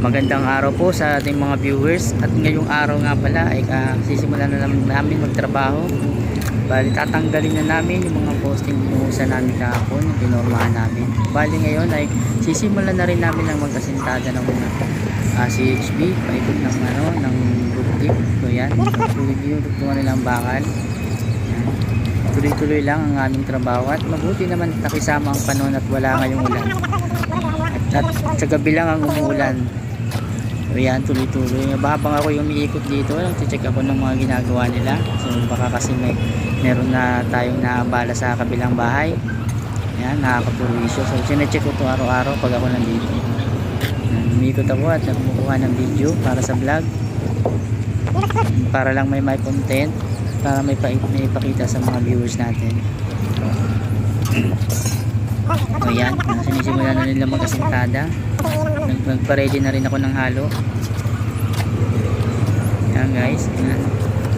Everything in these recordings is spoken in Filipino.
Magandang araw po sa ating mga viewers. At ngayong araw nga pala ay sisimulan na namin magtrabaho. Bali tatanggalin na namin yung mga posting binuhusan namin kahapon, yung pinormahan namin. Bali ngayon ay sisimulan na rin namin ang mag-asintada ng mga CHB, paikot ng ng rooftip. So yan, dugtungan nila ang bakal. Tuloy-tuloy lang ang aming trabaho at mabuti naman nakisama ang panahon at wala ngayong ulan. At sa gabi lang ang umuulan. So yan, tuloy-tuloy. Habang ako yung umiikot dito, check ako ng mga ginagawa nila. So baka kasi meron na tayong naabala sa kabilang bahay. Yan, nakakapurisyo. So sinecheck ko ito araw-araw pag ako nandito. Umiikot ako at nagmukuha ng video para sa vlog. Para lang may content. Para may pakita sa mga viewers natin. So yan, sinisimulan na nila mag-asintada. Nagpa-ready na rin ako ng halo. Yan guys, yan.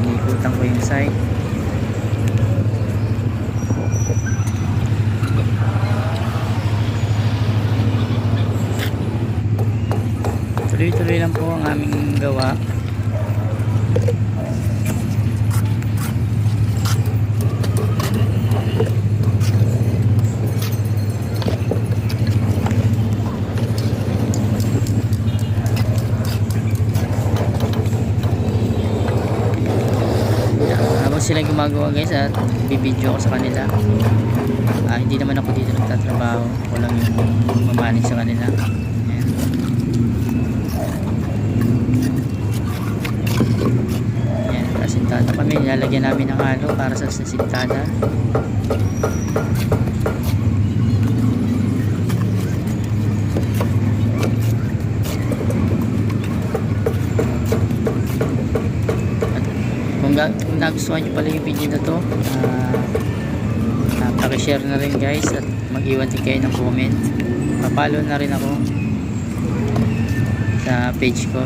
Ikutan ko yung site. Tuloy-tuloy lang po ang aming gawa. Sila gumagawa guys at bibidyo ko sa kanila. Hindi naman ako dito nagtatrabaho, ako lang yung mamanig sa kanila. Ayan. Ayan, asintada kami, nilalagyan namin ng halo para sa asintada. Kung nagustuhan nyo pala yung video na to, pakishare na rin guys at mag-iwan din kayo ng comment. Papalo na rin ako sa page ko.